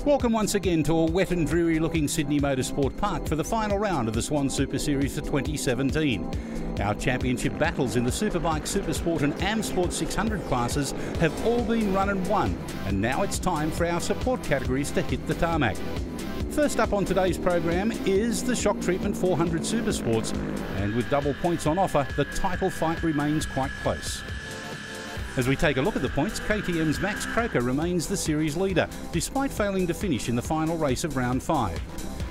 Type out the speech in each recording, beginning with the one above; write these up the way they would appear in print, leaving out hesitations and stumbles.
Welcome once again to a wet and dreary looking Sydney Motorsport Park for the final round of the Swann Super Series for 2017. Our championship battles in the Superbike, Supersport and AmSport 600 classes have all been run and won, and now it's time for our support categories to hit the tarmac. First up on today's program is the Shock Treatment 400 Supersports, and with double points on offer, the title fight remains quite close. As we take a look at the points, KTM's Max Croker remains the series leader, despite failing to finish in the final race of round 5.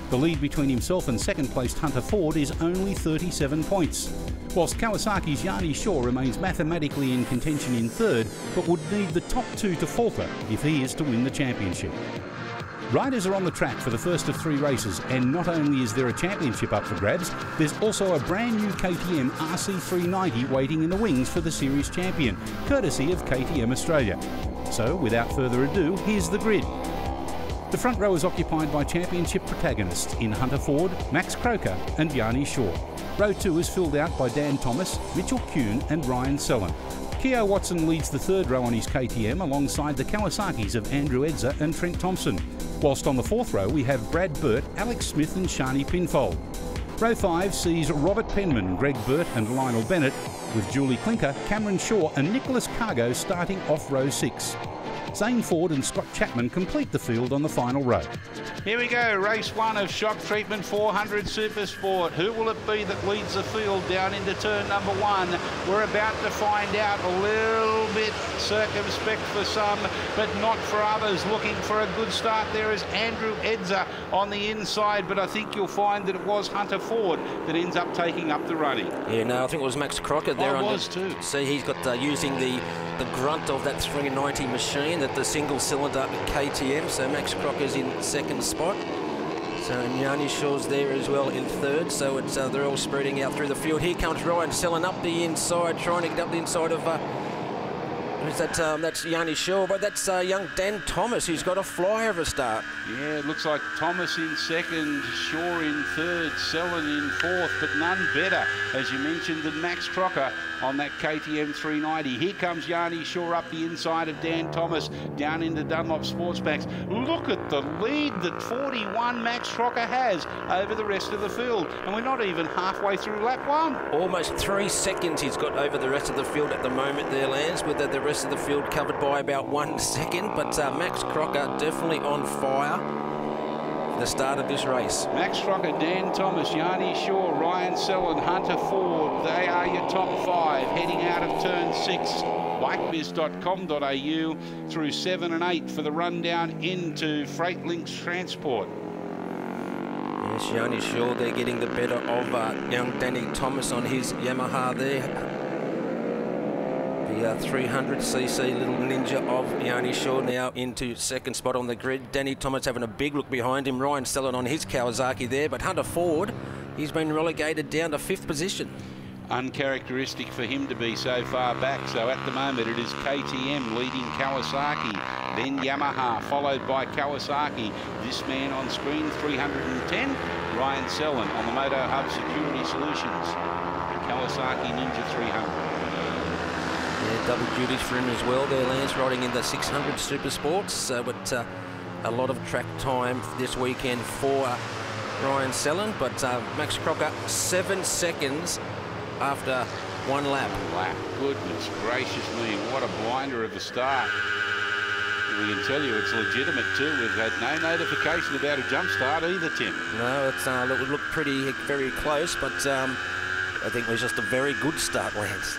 The lead between himself and second-placed Hunter Ford is only 37 points, whilst Kawasaki's Yanni Shaw remains mathematically in contention in third, but would need the top two to falter if he is to win the championship. Riders are on the track for the first of 3 races, and not only is there a championship up for grabs, there's also a brand new KTM RC390 waiting in the wings for the series champion, courtesy of KTM Australia. So, without further ado, here's the grid. The front row is occupied by championship protagonists in Hunter Ford, Max Croker and Yanni Shaw. Row 2 is filled out by Dan Thomas, Mitchell Kuhn and Ryan Sellen. Keogh Watson leads the third row on his KTM alongside the Kawasaki's of Andrew Edzer and Trent Thompson. Whilst on the fourth row we have Brad Burt, Alex Smith and Shani Pinfold. Row 5 sees Robert Penman, Greg Burt and Lionel Bennett, with Julie Klinker, Cameron Shaw and Nicholas Cargo starting off row 6. Zane Ford and Scott Chapman complete the field on the final row. Here we go, race 1 of Shock Treatment 400 Supersport. Who will it be that leads the field down into turn number 1? We're about to find out. A little bit circumspect for some, but not for others. Looking for a good start there is Andrew Edzer on the inside, but I think you'll find that it was Hunter Ford that ends up taking up the running. Yeah, no, I think it was Max Crocker there. Too. See, he's got using the grunt of that 390 machine, that the single cylinder KTM. So Max Crocker's in second spot. So Yanni Shaw's there as well in third. So it's they're all spreading out through the field. Here comes Ryan Sellen up the inside, trying to get up the inside of that's Yanni Shaw, but that's young Dan Thomas, who's got a flyer of a start. Yeah, it looks like Thomas in second, Shaw in third, Sellen in fourth, but none better, as you mentioned, than Max Crocker on that KTM 390. Here comes Yanni Shaw up the inside of Dan Thomas, down into Dunlop Sportsbacks. Look at the lead that 41 Max Crocker has over the rest of the field, and we're not even halfway through lap 1. Almost 3 seconds he's got over the rest of the field at the moment there, Lance, with the rest of the field covered by about 1 second, but Max Crocker definitely on fire for the start of this race. Max Crocker, Dan Thomas, Yanni Shaw, Ryan Sellen, Hunter Ford, they are your top 5 heading out of turn 6. Bikebiz.com.au through 7 and 8 for the rundown into Freight Links Transport. Yes, Yanni Shaw, they're getting the better of young Danny Thomas on his Yamaha there. The 300cc little ninja of Yanni Shaw now into second spot on the grid. Danny Thomas having a big look behind him. Ryan Sellen on his Kawasaki there, but Hunter Ford, he's been relegated down to 5th position. Uncharacteristic for him to be so far back. So at the moment it is KTM leading Kawasaki, then Yamaha, followed by Kawasaki. This man on screen, 310, Ryan Sellen on the Moto Hub Security Solutions, Kawasaki Ninja 300. Yeah, double duties for him as well there, Lance, riding in the 600 Super Sports. But a lot of track time this weekend for Ryan Sellen. But Max Crocker, 7 seconds after 1 lap. Goodness gracious me, what a blinder of a start. We can tell you it's legitimate too. We've had no notification about a jump start either, Tim. No, it would look very close, but I think it was just a very good start, Lance.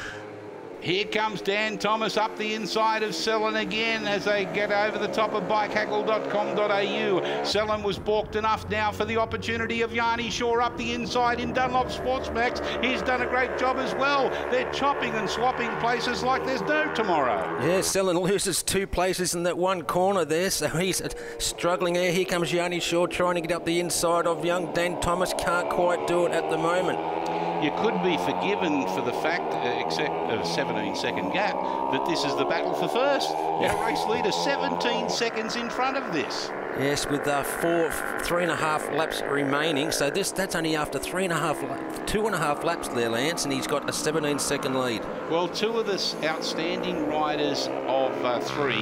Here comes Dan Thomas up the inside of Sellen again as they get over the top of bikehaggle.com.au. Sellen was balked enough now for the opportunity of Yanni Shaw up the inside in Dunlop Sportsmax. He's done a great job as well. They're chopping and swapping places like there's no tomorrow. Yeah, Sellen loses 2 places in that one corner there, so he's struggling there. Here comes Yanni Shaw trying to get up the inside of young Dan Thomas. Can't quite do it at the moment. You could be forgiven for the fact, except a 17-second gap, that this is the battle for first. Our race leader 17 seconds in front of this. Yes, with 3.5 laps remaining. So that's only after 2.5 laps there, Lance, and he's got a 17-second lead. Well, 2 of the outstanding riders of 3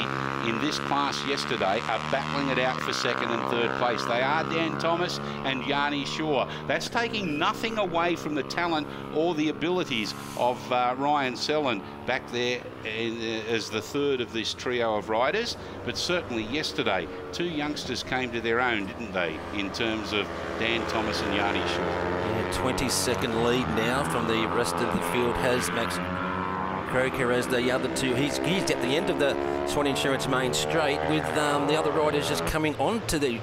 in this class yesterday are battling it out for second and third place. They are Dan Thomas and Yanni Shaw. That's taking nothing away from the talent or the abilities of Ryan Sellen back there as the third of this trio of riders. But certainly yesterday, two youngsters came to their own, didn't they, in terms of Dan Thomas and Yanni Shaw. Yeah, 20-second lead now from the rest of the field has Max Croker as the other two. He's at the end of the Swann Insurance main straight with the other riders just coming onto the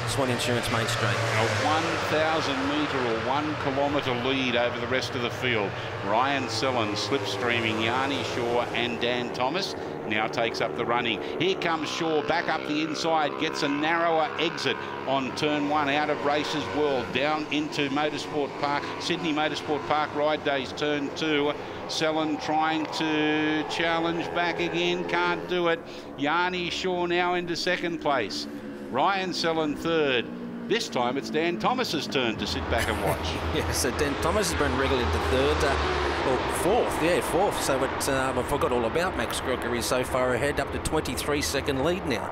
Swann Insurance main straight. A 1,000 metre or 1 kilometre lead over the rest of the field. Ryan Sellen slipstreaming Yanni Shaw and Dan Thomas. Now takes up the running. Here comes Shaw back up the inside, gets a narrower exit on turn 1 out of Races World down into Motorsport Park, Sydney Motorsport Park Ride Days turn 2. Sellen trying to challenge back again, can't do it. Yanni Shaw now into second place. Ryan Sellen third. This time it's Dan Thomas's turn to sit back and watch. Yeah, so Dan Thomas has been wriggled into third. Fourth. So I forgot all about Max Croker. He's so far ahead, up to 23-second lead now.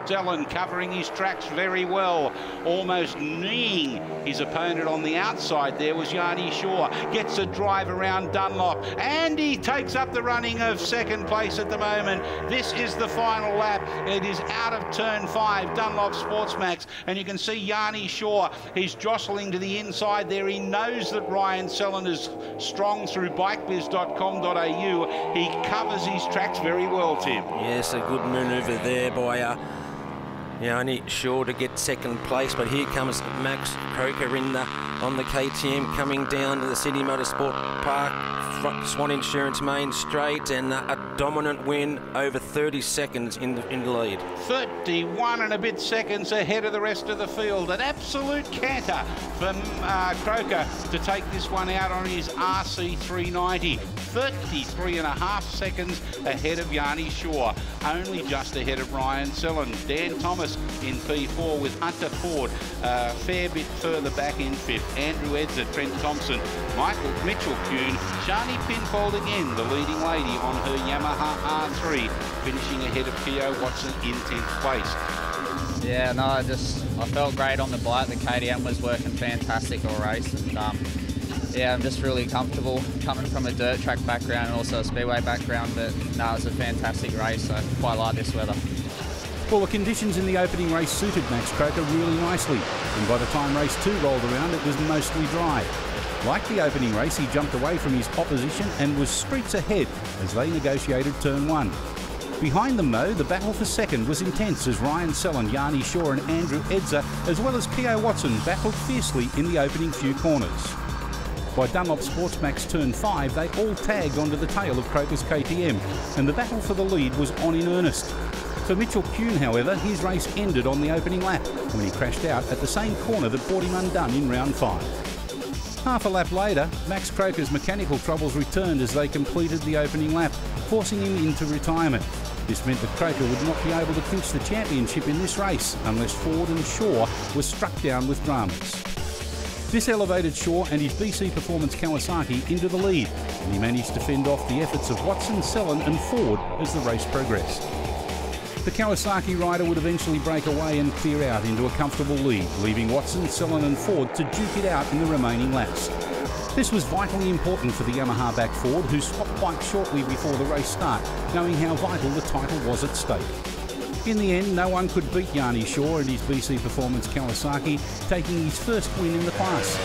Sellen covering his tracks very well, almost kneeing his opponent on the outside. There was Yanni Shaw, gets a drive around Dunlop, and he takes up the running of second place at the moment. This is the final lap. It is out of turn 5, Dunlop Sportsmax, and you can see Yanni Shaw. He's jostling to the inside there. He knows that Ryan Sellen is strong through bikebiz.com.au. He covers his tracks very well, Tim. Yes, a good manoeuvre there by Yanni Shaw to get second place, but here comes Max Croker on the KTM coming down to the Sydney Motorsport Park front Swann Insurance main straight, and a dominant win over 30 seconds in the lead. 31 and a bit seconds ahead of the rest of the field. An absolute canter for Croker to take this one out on his RC390. 33 and a half seconds ahead of Yanni Shaw, only just ahead of Ryan Sellen. Dan Thomas in P4 with Hunter Ford a fair bit further back in 5th. Andrew Edser, Trent Thompson, Mitchell Kuhn, Shani Pinfold again, the leading lady on her Yamaha R3, finishing ahead of Keogh Watson in 10th place. Yeah, no, I felt great on the bike. The KTM was working fantastic all race, and yeah, I'm just really comfortable coming from a dirt track background and also a speedway background, but no, it was a fantastic race, so I quite like this weather. Well, the conditions in the opening race suited Max Croker really nicely, and by the time race 2 rolled around, it was mostly dry. Like the opening race, he jumped away from his opposition and was streets ahead as they negotiated turn 1. Behind them, though, the battle for second was intense as Ryan Sellen, Yanni Shaw and Andrew Edser, as well as Keogh Watson, battled fiercely in the opening few corners. By Dunlop Sportsmax turn 5, they all tagged onto the tail of Croker's KTM, and the battle for the lead was on in earnest. For Mitchell Kuhn, however, his race ended on the opening lap when he crashed out at the same corner that brought him undone in round 5. Half a lap later, Max Croker's mechanical troubles returned as they completed the opening lap, forcing him into retirement. This meant that Croker would not be able to clinch the championship in this race unless Ford and Shaw were struck down with dramas. This elevated Shaw and his BC Performance Kawasaki into the lead, and he managed to fend off the efforts of Watson, Sellen and Ford as the race progressed. The Kawasaki rider would eventually break away and clear out into a comfortable lead, leaving Watson, Sellen and Ford to duke it out in the remaining laps. This was vitally important for the Yamaha back Ford, who swapped bikes shortly before the race start, knowing how vital the title was at stake. In the end, no one could beat Yanni Shaw and his BC Performance Kawasaki, taking his first win in the class.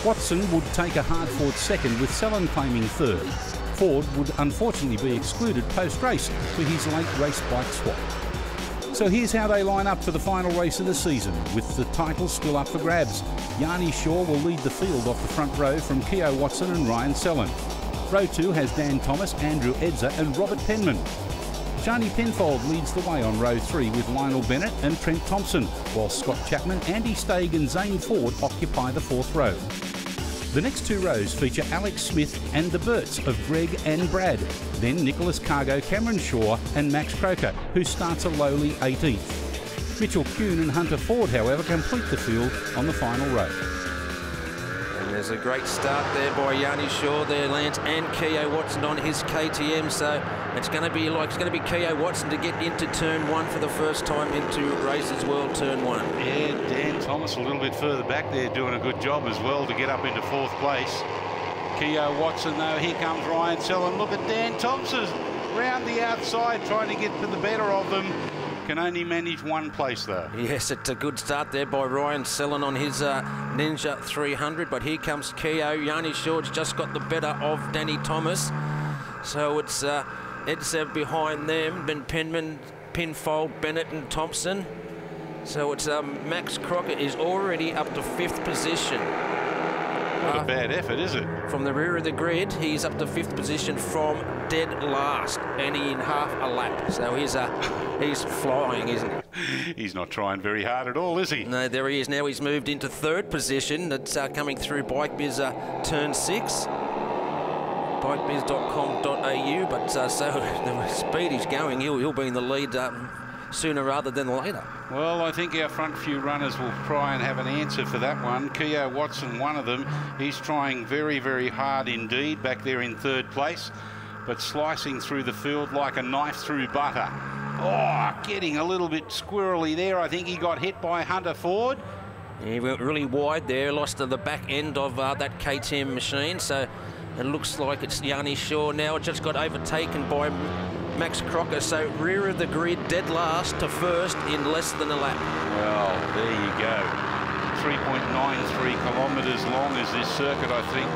Watson would take a hard-fought second, with Sellen claiming third. Ford would unfortunately be excluded post-race for his late race bike swap. So here's how they line up for the final race of the season, with the title still up for grabs. Yanni Shaw will lead the field off the front row from Keogh Watson and Ryan Sellen. Row 2 has Dan Thomas, Andrew Edser and Robert Penman. Shani Penfold leads the way on row 3 with Lionel Bennett and Trent Thompson, while Scott Chapman, Andy Stagg and Zane Ford occupy the 4th row. The next 2 rows feature Alex Smith and the Burts of Greg and Brad, then Nicholas Cargo, Cameron Shaw and Max Croker, who starts a lowly 18th. Mitchell Kuhn and Hunter Ford, however, complete the field on the final row. And there's a great start there by Yanni Shaw there, Lance, and Keogh Watson on his KTM, so It's going to be Keogh Watson to get into turn 1 for the first time into Races World turn 1. Yeah, Dan Thomas a little bit further back there doing a good job as well to get up into 4th place. Keogh Watson though, here comes Ryan Sellon. Look at Dan Thompson round the outside trying to get to the better of them. Can only manage 1 place though. Yes, it's a good start there by Ryan Sellon on his Ninja 300, but here comes Keogh. Yanni Shaw's just got the better of Danny Thomas. So it's behind them, Ben Penman, Pinfold, Bennett and Thompson. So it's Max Crocker is already up to 5th position. Not a bad effort, is it? From the rear of the grid, he's up to 5th position from dead last, and in half a lap. So he's flying, isn't he? He's not trying very hard at all, is he? No, there he is. Now he's moved into 3rd position. That's coming through Bike Biz turn 6. Bikebiz.com.au, but so the speed he's going, he'll be in the lead sooner rather than later. Well, I think our front few runners will try and have an answer for that one. Keogh Watson, one of them, he's trying very, very hard indeed back there in 3rd place, but slicing through the field like a knife through butter. Oh, getting a little bit squirrely there. I think he got hit by Hunter Ford. He went really wide there, lost to the back end of that KTM machine, so it looks like it's Yanni Shaw now. It just got overtaken by Max Crocker, so rear of the grid, dead last to 1st in less than a lap. Well, there you go. 3.93 kilometres long is this circuit. I think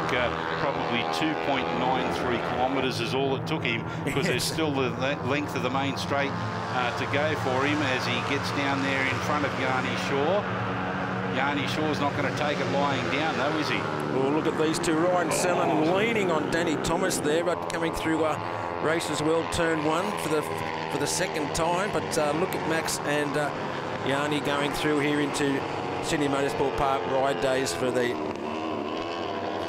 probably 2.93 kilometres is all it took him, because there's still the length of the main straight to go for him as he gets down there in front of Yanni Shaw. Yanni Shaw's not going to take it lying down though, is he? Well, look at these two. Ryan Sellon leaning on Danny Thomas there, but coming through Races World turn 1 for the 2nd time. But look at Max and Yanni going through here into Sydney Motorsport Park ride days for the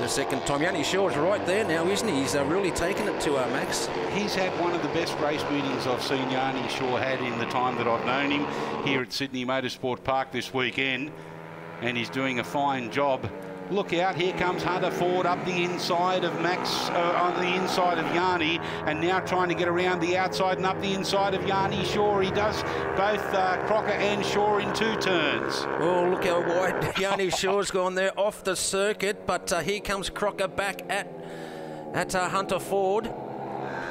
2nd time. Yanni Shaw's right there now, isn't he? He's really taken it to Max. He's had one of the best race meetings I've seen Yanni Shaw had in the time that I've known him here at Sydney Motorsport Park this weekend, and he's doing a fine job. Look out, here comes Hunter Ford up the inside of Max, on the inside of Yanni, and now trying to get around the outside and up the inside of Yanni Shaw. He does both Crocker and Shaw in 2 turns. Oh, look how wide Yanni Shaw's gone there off the circuit, but here comes Crocker back at Hunter Ford.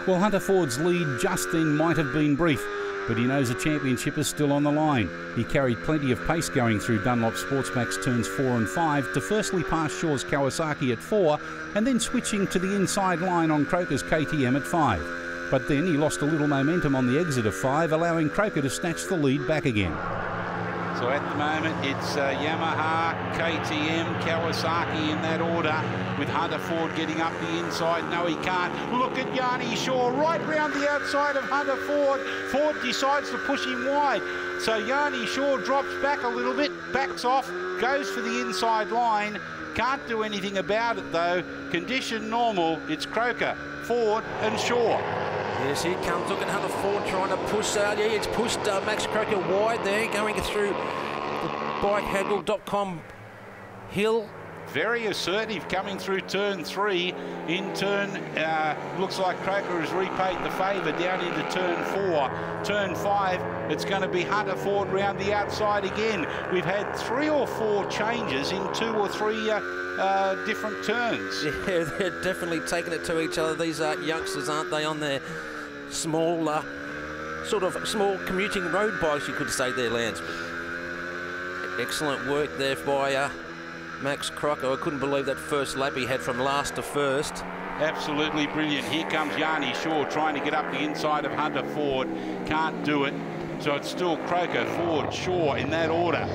Well, Hunter Ford's lead just then might have been brief, but he knows the championship is still on the line. He carried plenty of pace going through Dunlop Sportsmax turns 4 and 5 to firstly pass Shaw's Kawasaki at 4 and then switching to the inside line on Croker's KTM at 5. But then he lost a little momentum on the exit of 5, allowing Croker to snatch the lead back again. So at the moment it's Yamaha, KTM, Kawasaki in that order, with Hunter Ford getting up the inside. No, he can't. Look at Yanni Shaw right round the outside of Hunter Ford. Ford decides to push him wide. So Yanni Shaw drops back a little bit, backs off, goes for the inside line. Can't do anything about it though. Condition normal. It's Croker, Ford and Shaw. Yes, here comes. Look at Hunter Ford trying to push. It's pushed Max Crocker wide there, going through the bikehaggle.com hill. Very assertive coming through turn 3. In turn, looks like Croker has repaid the favour down into turn 4. Turn 5, it's going to be Hunter Ford round the outside again. We've had 3 or 4 changes in 2 or 3 different turns. Yeah, they're definitely taking it to each other. These youngsters, aren't they, on their small, sort of small commuting road bikes, you could say there, Lance. Excellent work there by Max Crocker. I couldn't believe that first lap he had from last to first. Absolutely brilliant. Here comes Yanni Shaw trying to get up the inside of Hunter Ford. Can't do it. So it's still Croker, Ford, Shaw in that order.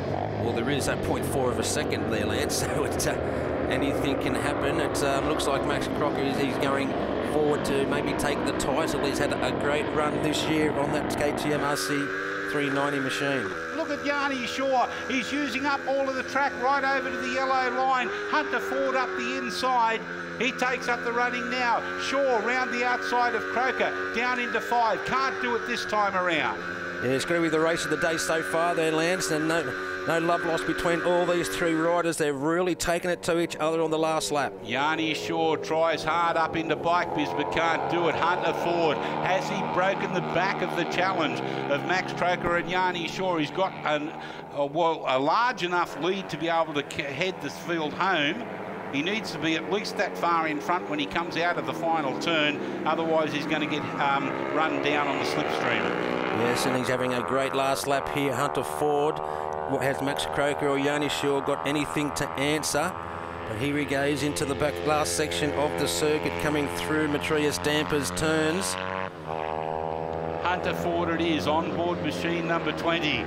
Well, there is that 0.4 of a second there, Lance. So it's, anything can happen. It looks like Max Crocker he's going forward to maybe take the title. He's had a great run this year on that KTM RC 390 machine. Look at Yanni Shaw. He's using up all of the track right over to the yellow line. Hunter Ford up the inside. He takes up the running now. Shaw round the outside of Croker, down into 5. Can't do it this time around. Yeah, it's going to be the race of the day so far there, Lance, and no love lost between all these three riders. They've really taken it to each other on the last lap. Yanni Shaw tries hard up into Bike Biz but can't do it. Hunter Ford, has he broken the back of the challenge of Max Croker and Yanni Shaw? He's got a large enough lead to be able to head this field home. He needs to be at least that far in front when he comes out of the final turn. Otherwise, he's going to get run down on the slipstream. Yes, and he's having a great last lap here. Hunter Ford. Has Max Croker or Yanni Shaw got anything to answer? But here he goes into the back last section of the circuit, coming through Matrias Dampers turns. Hunter Ford it is, on board machine number 20.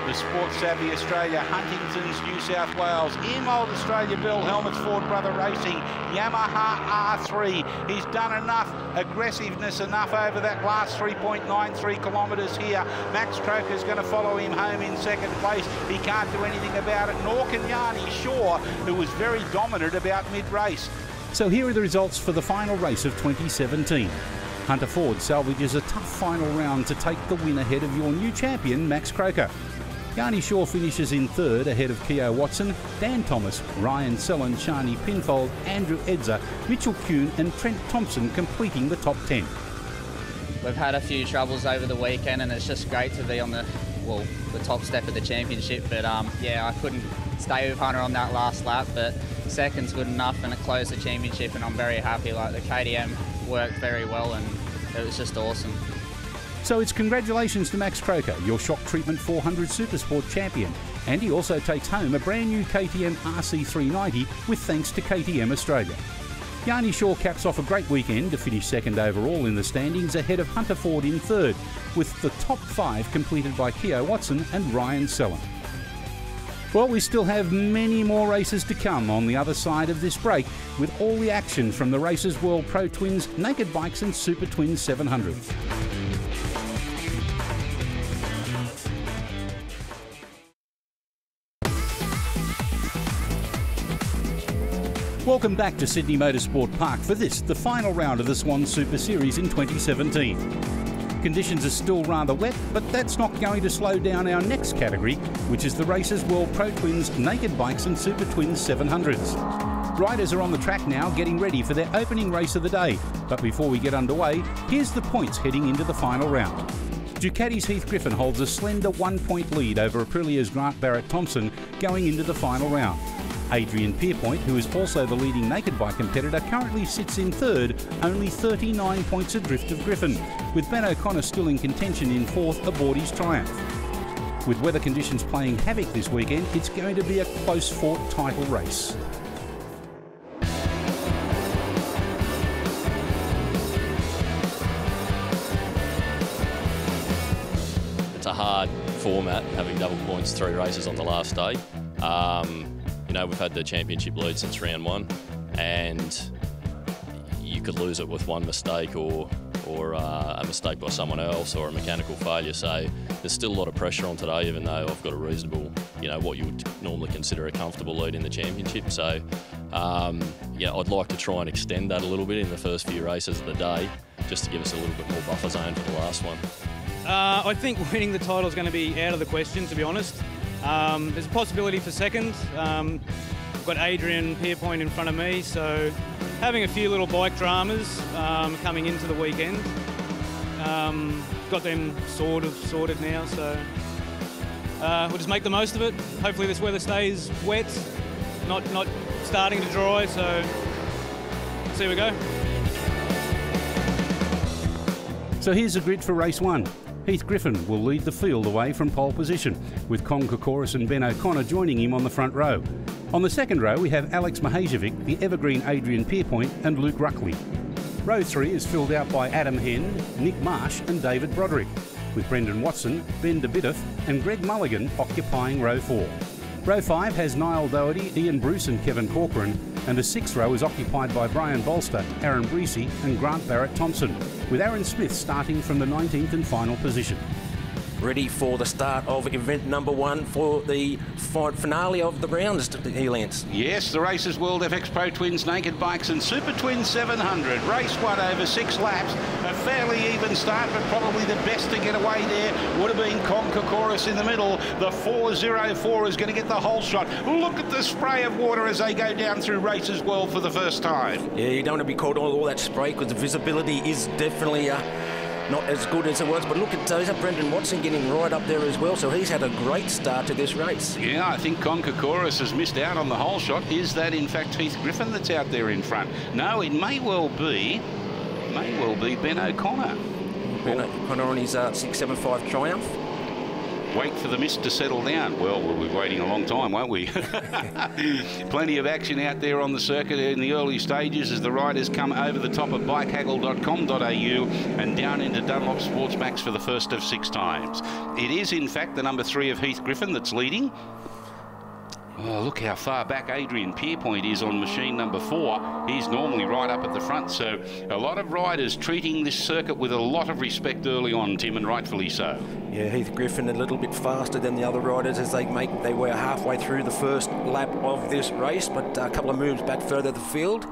The Sport Savvy Australia, Huntington's, New South Wales, Emold Australia, Bill Helmets, Ford Brother Racing, Yamaha R3. He's done enough aggressiveness enough over that last 3.93 kilometres here. Max Croker's going to follow him home in second place. He can't do anything about it, nor can Yanni Shaw, who was very dominant about mid-race. So here are the results for the final race of 2017. Hunter Ford salvages a tough final round to take the win ahead of your new champion, Max Croker. Yanni Shaw finishes in third ahead of Keogh Watson, Dan Thomas, Ryan Sellen, Shani Pinfold, Andrew Edzer, Mitchell Kuhn and Trent Thompson completing the top 10. We've had a few troubles over the weekend and it's just great to be on the top step of the championship. But yeah, I couldn't stay with Hunter on that last lap, but second's good enough and it closed the championship and I'm very happy. Like, the KTM worked very well and it was just awesome. So it's congratulations to Max Croker, your Shock Treatment 400 Supersport champion. And he also takes home a brand new KTM RC390 with thanks to KTM Australia. Yanni Shaw caps off a great weekend to finish second overall in the standings ahead of Hunter Ford in third, with the top 5 completed by Keogh Watson and Ryan Sellen. Well, we still have many more races to come on the other side of this break, with all the action from the Racers World Pro Twins, Naked Bikes and Super Twins 700. Welcome back to Sydney Motorsport Park for this, the final round of the Swann Super Series in 2017. Conditions are still rather wet, but that's not going to slow down our next category, which is the Racers World Pro Twins Naked Bikes and Super Twins 700s. Riders are on the track now getting ready for their opening race of the day, but before we get underway, here's the points heading into the final round. Ducati's Heath Griffin holds a slender 1-point lead over Aprilia's Grant Barrett-Thompson going into the final round. Adrian Pierpoint, who is also the leading naked bike competitor, currently sits in third, only 39 points adrift of Griffin, with Ben O'Connor still in contention in fourth aboard his Triumph. With weather conditions playing havoc this weekend, it's going to be a close-fought title race. It's a hard format, having double points 3 races on the last day. You know, we've had the championship lead since round 1, and you could lose it with one mistake or a mistake by someone else or a mechanical failure. So there's still a lot of pressure on today, even though I've got a reasonable, you know, what you would normally consider a comfortable lead in the championship. So yeah, I'd like to try and extend that a little bit in the first few races of the day, just to give us a little bit more buffer zone for the last one. I think winning the title is going to be out of the question, to be honest. There's a possibility for second. I've got Adrian Pierpoint in front of me, so having a few little bike dramas coming into the weekend. Got them sort of sorted now, so we'll just make the most of it. Hopefully this weather stays wet, not starting to dry, so see we go. So here's the grid for race 1. Heath Griffin will lead the field away from pole position, with Con Kokoris and Ben O'Connor joining him on the front row. On the second row, we have Alex Mahajevic, the evergreen Adrian Pierpoint and Luke Ruckley. Row 3 is filled out by Adam Henn, Nick Marsh and David Broderick, with Brendan Watson, Ben de Biddeth and Greg Mulligan occupying row 4. Row 5 has Niall Doherty, Ian Bruce and Kevin Corcoran, and the 6th row is occupied by Brian Bolster, Aaron Breesy and Grant Barrett-Thompson, with Aaron Smith starting from the 19th and final position. ready for the start of event number 1 for the finale of the rounds, Lance. Yes, the Races World FX Pro Twins Naked Bikes and Super Twins 700. Race 1 over 6 laps. A fairly even start, but probably the best to get away there would have been Concourse in the middle. The 404 is going to get the whole shot. Look at the spray of water as they go down through Races World for the first time. Yeah, you don't want to be caught all that spray because the visibility is definitely not as good as it was, but look at Brendan Watson getting right up there as well, so he's had a great start to this race. Yeah, I think Concourse has missed out on the whole shot. Is that in fact Heath Griffin that's out there in front? No, it may well be Ben O'Connor. Ben O'Connor on his 675 Triumph. Wait for the mist to settle down. Well, we'll be waiting a long time, won't we? Plenty of action out there on the circuit in the early stages as the riders come over the top of bikehaggle.com.au and down into Dunlop Sports Max for the first of 6 times. It is, in fact, the number 3 of Heath Griffin that's leading. Oh, look how far back Adrian Pierpoint is on machine number 4. He's normally right up at the front, so a lot of riders treating this circuit with a lot of respect early on, Tim, and rightfully so. Yeah, Heath Griffin a little bit faster than the other riders as they were halfway through the first lap of this race, but a couple of moves back further the field.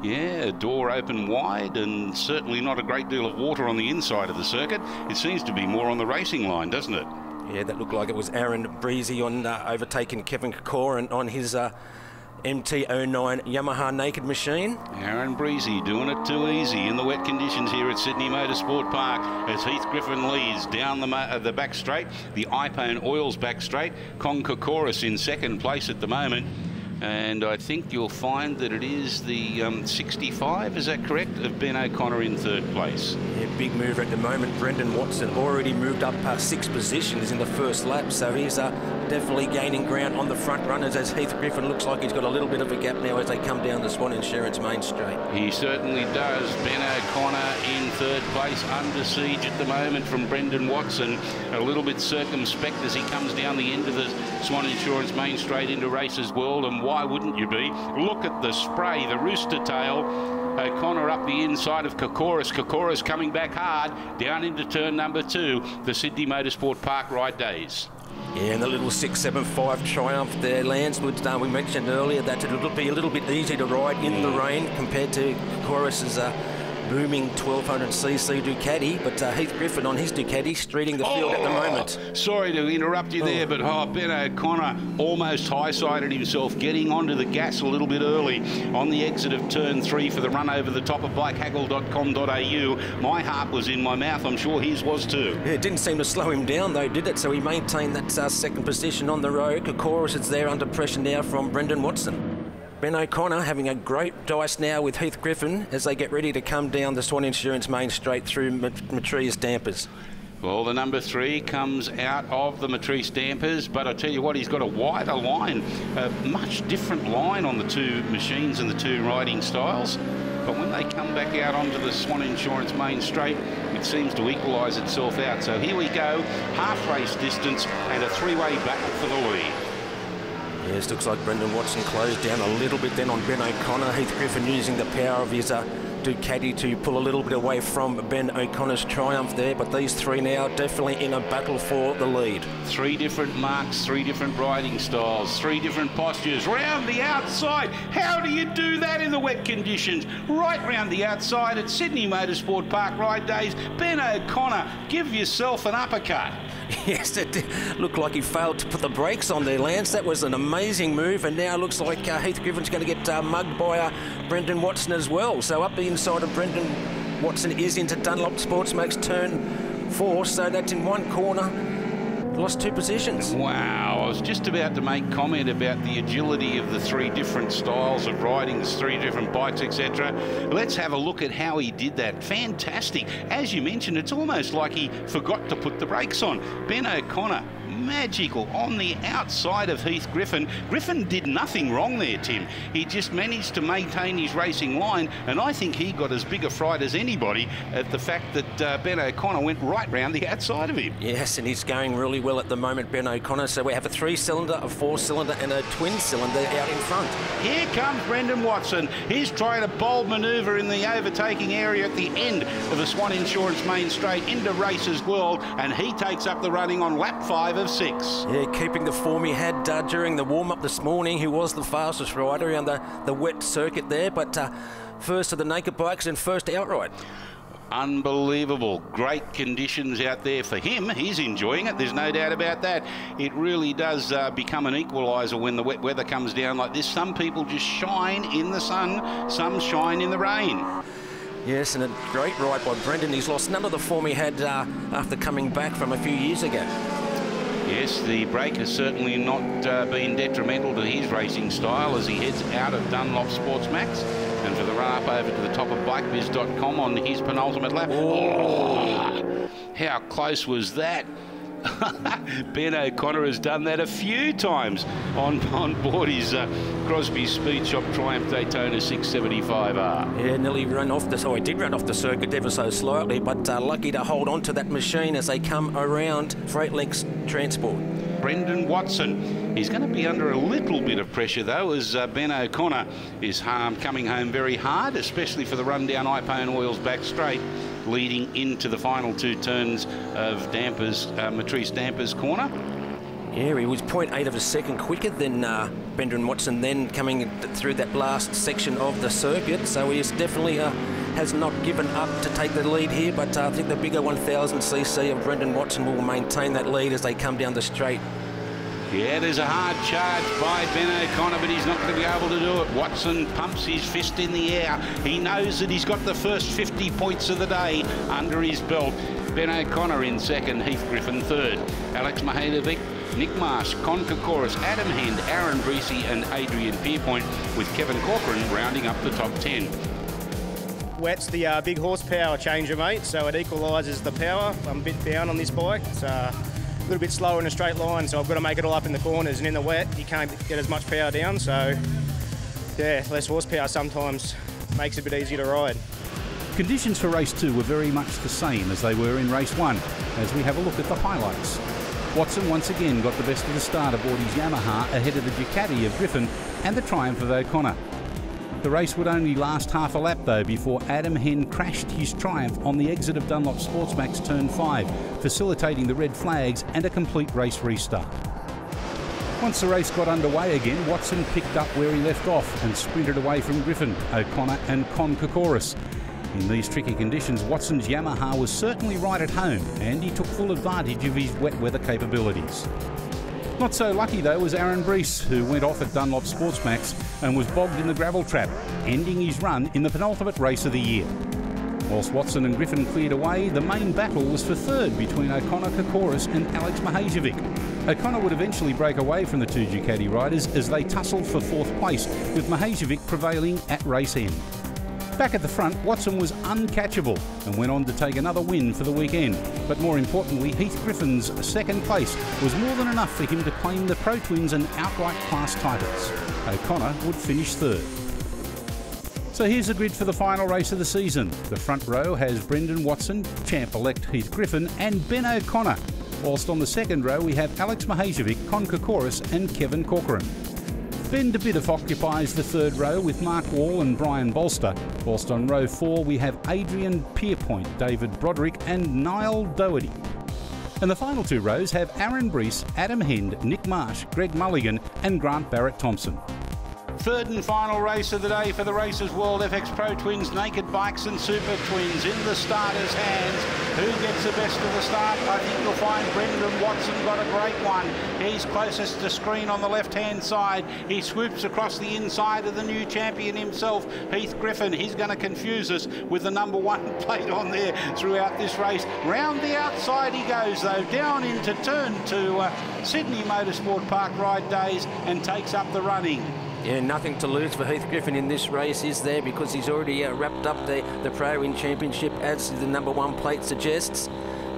Yeah, door open wide and certainly not a great deal of water on the inside of the circuit. It seems to be more on the racing line, doesn't it? Yeah, that looked like it was Aaron Breezy on overtaking Kevin Kokor on his MT-09 Yamaha naked machine. Aaron Breezy doing it too easy in the wet conditions here at Sydney Motorsport Park as Heath Griffin leads down the back straight, the Ipone Oils back straight. Concourse in second place at the moment. And I think you'll find that it is the 65, is that correct, of Ben O'Connor in third place. Yeah, big mover at the moment. Brendan Watson already moved up 6 positions in the first lap, so he's definitely gaining ground on the front runners as Heath Griffin looks like he's got a little bit of a gap now as they come down the Swann Insurance main straight. He certainly does. Ben O'Connor in third place, under siege at the moment from Brendan Watson. A little bit circumspect as he comes down the end of the Swann Insurance main straight into Races World, and why wouldn't you be? Look at the spray, the rooster tail. O'Connor up the inside of Kokouris coming back hard down into turn number 2, the Sydney Motorsport Park ride days. Yeah, and the little 675 Triumph there, Lance, which we mentioned earlier that it would be a little bit easy to ride in the rain compared to Kokouris's booming 1200cc Ducati, but Heath Griffin on his Ducati streeting the field at the moment. Sorry to interrupt you there, but Ben O'Connor almost high-sided himself, getting onto the gas a little bit early on the exit of turn 3 for the run over the top of bikehaggle.com.au. My heart was in my mouth. I'm sure his was too. Yeah, it didn't seem to slow him down though, did it? So he maintained that second position on the road. Kokouris is there under pressure now from Brendan Watson. Ben O'Connor having a great dice now with Heath Griffin as they get ready to come down the Swann Insurance main straight through Matrice Dampers. Well, the number 3 comes out of the Matrice Dampers, but I tell you what, he's got a wider line, a much different line on the 2 machines and the 2 riding styles. But when they come back out onto the Swann Insurance main straight, it seems to equalise itself out. So here we go, half race distance and a 3-way battle for the lead. Yes, looks like Brendan Watson closed down a little bit then on Ben O'Connor. Heath Griffin using the power of his Ducati to pull a little bit away from Ben O'Connor's Triumph there, but these 3 now definitely in a battle for the lead. 3 different marks, 3 different riding styles, 3 different postures. Round the outside. How do you do that in the wet conditions? Right round the outside at Sydney Motorsport Park ride days. Ben O'Connor, give yourself an uppercut. Yes, it looked like he failed to put the brakes on there, Lance. That was an amazing move, and now looks like Heath Griffin's going to get mugged by Brendan Watson as well. So up the inside of Brendan Watson is into Dunlop Sports Max turn 4, so that's in one corner. Lost 2 positions. Wow, I was just about to make comment about the agility of the 3 different styles of riding, the 3 different bikes, etc. Let's have a look at how he did that. Fantastic. As you mentioned, it's almost like he forgot to put the brakes on. Ben O'Connor magical on the outside of Heath Griffin. Griffin did nothing wrong there, Tim. He just managed to maintain his racing line, and I think he got as big a fright as anybody at the fact that Ben O'Connor went right round the outside of him. Yes, and he's going really well at the moment, Ben O'Connor. So we have a 3-cylinder, a 4-cylinder and a twin-cylinder out in front. Here comes Brendan Watson. He's trying a bold manoeuvre in the overtaking area at the end of the Swann Insurance main straight into Races World, and he takes up the running on lap 5 of 6. Yeah, keeping the form he had during the warm-up this morning. He was the fastest rider around the wet circuit there, but first of the naked bikes and first outright. Unbelievable. Great conditions out there for him. He's enjoying it. There's no doubt about that. It really does become an equaliser when the wet weather comes down like this. Some people just shine in the sun, some shine in the rain. Yes, and a great ride by Brendan. He's lost none of the form he had after coming back from a few years ago. Yes, the break has certainly not been detrimental to his racing style as he heads out of Dunlop Sports Max. And for the run-up over to the top of bikebiz.com on his penultimate lap. Oh, how close was that? Ben O'Connor has done that a few times on board his Crosby Speed Shop Triumph Daytona 675R. Yeah, nearly ran off the... Oh, he did run off the circuit ever so slightly, but lucky to hold on to that machine as they come around Freight Links Transport. Brendan Watson. He's going to be under a little bit of pressure, though, as Ben O'Connor is coming home very hard, especially for the run down Iphone Oil's back straight, leading into the final 2 turns of Matrice Damper's corner. Yeah, he was 0.8 of a second quicker than Brendan Watson then coming through that last section of the circuit. So he is definitely has not given up to take the lead here, but I think the bigger 1000cc of Brendan Watson will maintain that lead as they come down the straight. Yeah, there's a hard charge by Ben O'Connor, but he's not going to be able to do it. Watson pumps his fist in the air. He knows that he's got the first 50 points of the day under his belt. Ben O'Connor in second, Heath Griffin third. Alex Mahalovic, Nick Marsh, Con Kokoris, Adam Hend, Aaron Breesy and Adrian Pierpoint, with Kevin Corcoran rounding up the top 10. Wet's the big horsepower changer, mate, so it equalises the power. I'm a bit down on this bike. It's a little bit slower in a straight line, so I've got to make it all up in the corners, and in the wet you can't get as much power down, so yeah, less horsepower sometimes makes it a bit easier to ride. Conditions for race 2 were very much the same as they were in race 1, as we have a look at the highlights. Watson once again got the best of the start aboard his Yamaha ahead of the Ducati of Griffin and the Triumph of O'Connor. The race would only last half a lap though before Adam Hend crashed his Triumph on the exit of Dunlop Sportsmax turn 5, facilitating the red flags and a complete race restart. Once the race got underway again, Watson picked up where he left off and sprinted away from Griffin, O'Connor and Con Kokoris. In these tricky conditions, Watson's Yamaha was certainly right at home and he took full advantage of his wet weather capabilities. Not so lucky though was Aaron Brees, who went off at Dunlop Sportsmax and was bogged in the gravel trap, ending his run in the penultimate race of the year. Whilst Watson and Griffin cleared away, the main battle was for third between O'Connor, Kokoris and Alex Mahalovic. O'Connor would eventually break away from the 2 Ducati riders as they tussled for 4th place, with Mahalovic prevailing at race end. Back at the front, Watson was uncatchable and went on to take another win for the weekend. But more importantly, Heath Griffin's 2nd place was more than enough for him to claim the Pro Twins and outright class titles. O'Connor would finish 3rd. So here's the grid for the final race of the season. The front row has Brendan Watson, champ-elect Heath Griffin and Ben O'Connor, whilst on the 2nd row we have Alex Mahalovic, Con Kokoris and Kevin Corcoran. Ben de Biddeff occupies the 3rd row with Mark Wall and Brian Bolster, whilst on row 4 we have Adrian Pierpoint, David Broderick and Niall Doherty. And the final 2 rows have Aaron Brees, Adam Hend, Nick Marsh, Greg Mulligan and Grant Barrett-Thompson. 3rd and final race of the day for the Races World FX Pro Twins, Naked Bikes and Super Twins in the starters' hands. Who gets the best of the start? I think you'll find Brendan Watson got a great one. He's closest to screen on the left-hand side. He swoops across the inside of the new champion himself, Heath Griffin. He's going to confuse us with the number 1 plate on there throughout this race. Round the outside he goes, though, down into turn 2, Sydney Motorsport Park ride days, and takes up the running. Yeah, nothing to lose for Heath Griffin in this race, is there, because he's already wrapped up the Pro Win Championship, as the number 1 plate suggests.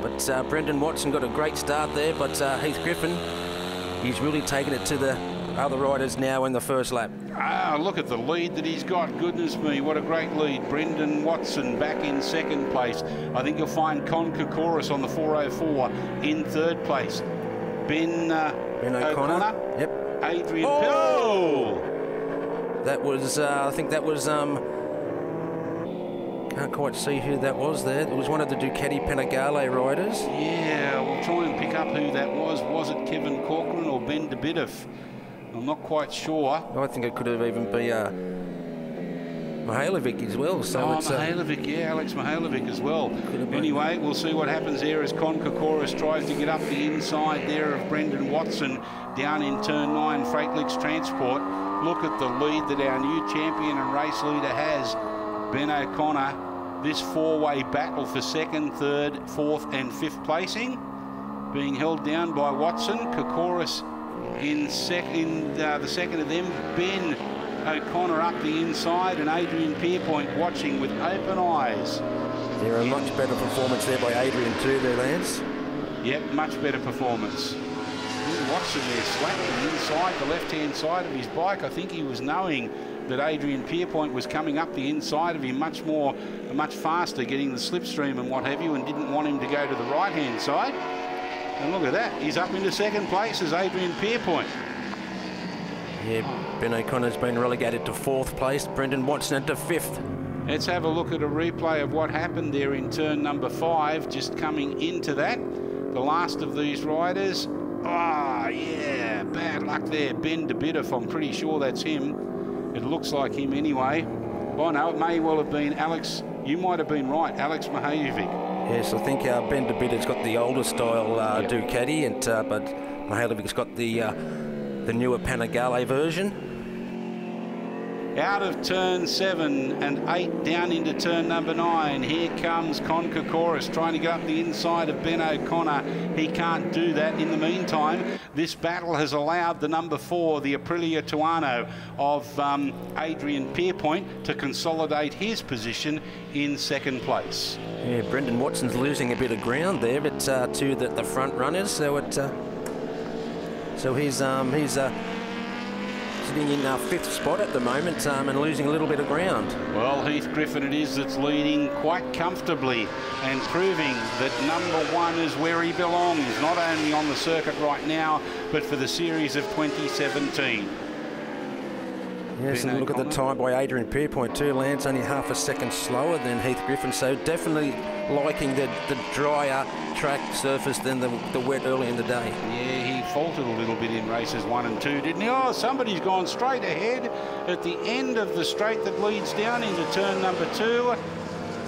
But Brendan Watson got a great start there, but Heath Griffin, he's really taken it to the other riders now in the first lap. Ah, look at the lead that he's got. Goodness me, what a great lead. Brendan Watson back in second place. I think you'll find Con Kokoris on the 404 in third place. Ben O'Connor. Yep. Adrian That was, I think that was, can't quite see who that was there. It was one of the Ducati Panigale riders. Yeah, we'll try and pick up who that was. Was it Kevin Corcoran or Ben Dabidoff? I'm not quite sure. I think it could have even been Mihailovic as well. So Mihailovic, yeah, Alex Mihailovic as well. Anyway, we'll see what happens there as Con Kokoris tries to get up the inside there of Brendan Watson down in turn 9, Freightlix Transport. Look at the lead that our new champion and race leader has, Ben O'Connor. This four-way battle for second, third, fourth and fifth placing being held down by Watson. Kokoris in the second of them. Ben O'Connor up the inside, and Adrian Pierpoint watching with open eyes. There a much better performance there by Adrian too there, Lance. Yep, much better performance. Watson there slapping inside the left-hand side of his bike. I think he was knowing that Adrian Pierpoint was coming up the inside of him much faster, getting the slipstream and what have you, and didn't want him to go to the right-hand side. And look at that, he's up into second place as Adrian Pierpoint. Yeah, Ben O'Connor's been relegated to fourth place, Brendan Watson into fifth. Let's have a look at a replay of what happened there in turn number 5, just coming into that. The last of these riders. Ah, yeah, bad luck there. Ben Dabidoff, I'm pretty sure that's him. It looks like him anyway. Oh no, it may well have been Alex. You might have been right, Alex Mihailovic. Yes, I think Ben Dabidoff's got the older style Ducati, and but Mihailovic's got the newer Panigale version. Out of turn 7 and 8 down into turn number 9. Here comes Con Kokoris trying to get up the inside of Ben O'Connor. He can't do that. In the meantime, this battle has allowed the number 4, the Aprilia Tuono of Adrian Pierpoint, to consolidate his position in second place. Yeah, Brendan Watson's losing a bit of ground there, but to the front runners. So he's sitting in 5th spot at the moment and losing a little bit of ground. Well, Heath Griffin it is that's leading quite comfortably and proving that number 1 is where he belongs, not only on the circuit right now, but for the series of 2017. Yes, and look at the time by Adrian Pierpoint too, Lance, only half a second slower than Heath Griffin, so definitely liking the drier track surface than the wet early in the day. Yeah, he faltered a little bit in races 1 and 2, didn't he? Oh, somebody's gone straight ahead at the end of the straight that leads down into turn number 2. I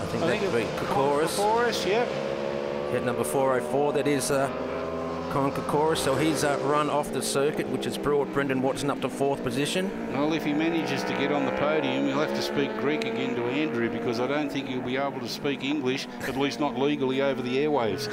think that could be Kokoris. Kokoris, yep. At number 404, that is Con Kokoris, so he's run off the circuit, which has brought Brendan Watson up to 4th position. Well, if he manages to get on the podium, he'll have to speak Greek again to Andrew, because I don't think he'll be able to speak English, at least not legally over the airwaves.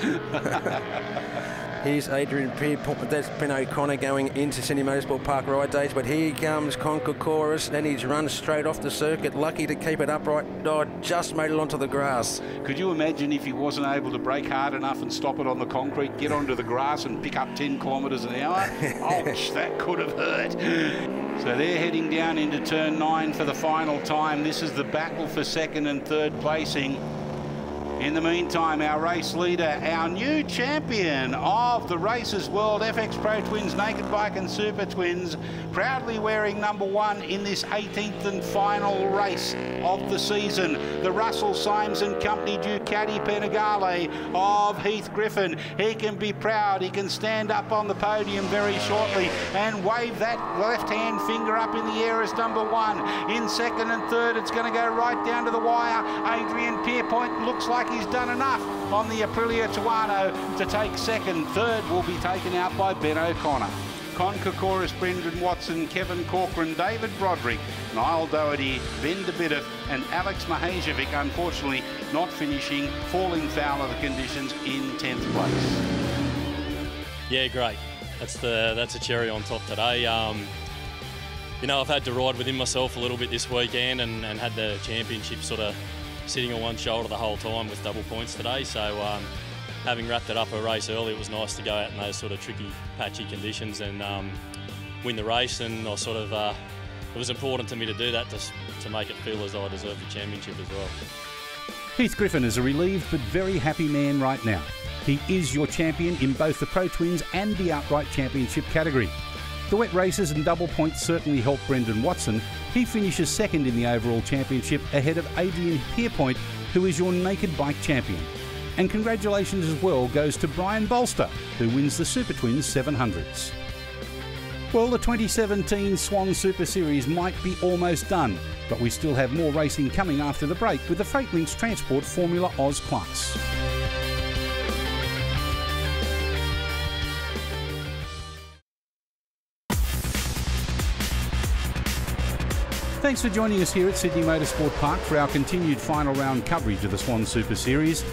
Here's Adrian Pierpoint, that's Ben O'Connor going into Sydney Motorsport Park ride days, but here comes Con Kokoris, and he's run straight off the circuit, lucky to keep it upright. Oh, just made it onto the grass. Could you imagine if he wasn't able to brake hard enough and stop it on the concrete, get onto the grass and pick up 10 kilometres an hour? Ouch, that could have hurt. So they're heading down into turn 9 for the final time. This is the battle for second and third placing. In the meantime, our race leader, our new champion of the Races World FX Pro Twins Naked Bike and Super Twins, proudly wearing number 1 in this 18th and final race of the season. The Russell Symes and Company Ducati Panigale of Heath Griffin. He can be proud. He can stand up on the podium very shortly and wave that left-hand finger up in the air as number 1. In second and third, it's going to go right down to the wire. Adrian Pierpoint looks like he's done enough on the Aprilia Tuono to take second. Third will be taken out by Ben O'Connor. Con Kokoris, Brendan Watson, Kevin Corcoran, David Broderick, Niall Doherty, Ben Dabidoff and Alex Mihailovic, unfortunately not finishing, falling foul of the conditions in 10th place. Yeah, great. That's a cherry on top today. You know, I've had to ride with him myself a little bit this weekend and had the championship sort of sitting on one shoulder the whole time with double points today. So having wrapped it up a race early, it was nice to go out in those sort of tricky, patchy conditions and win the race. And I sort of, it was important to me to do that to make it feel as though I deserved the championship as well. Heath Griffin is a relieved but very happy man right now. He is your champion in both the Pro Twins and the outright championship category. The wet races and double points certainly helped Brendan Watson. He finishes second in the overall championship ahead of Adrian Pierpoint, who is your naked bike champion. And congratulations as well goes to Brian Bolster, who wins the Super Twins 700s. Well, the 2017 Swann Super Series might be almost done, but we still have more racing coming after the break with the Freightlinks Transport Formula Oz class. Thanks for joining us here at Sydney Motorsport Park for our continued final round coverage of the Swann Super Series.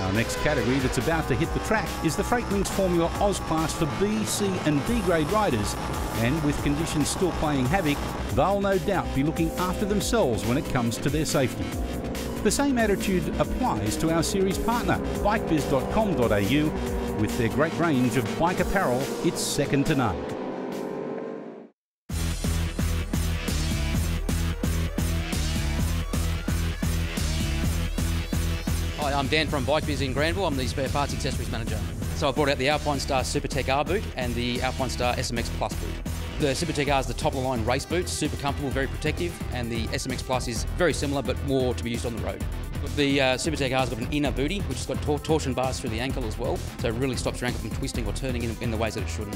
Our next category that's about to hit the track is the Freightlinks Formula Oz class for B, C and D grade riders, and with conditions still playing havoc, they'll no doubt be looking after themselves when it comes to their safety. The same attitude applies to our series partner, bikebiz.com.au. With their great range of bike apparel, it's second to none. Hi, I'm Dan from Bike Biz in Granville. I'm the spare parts accessories manager. So I've brought out the Alpine Star Supertech R boot and the Alpine Star SMX Plus boot. The Supertech R is the top of the line race boot, super comfortable, very protective, and the SMX Plus is very similar but more to be used on the road. The Supertech R's got an inner booty which has got torsion bars through the ankle as well, so it really stops your ankle from twisting or turning in the ways that it shouldn't.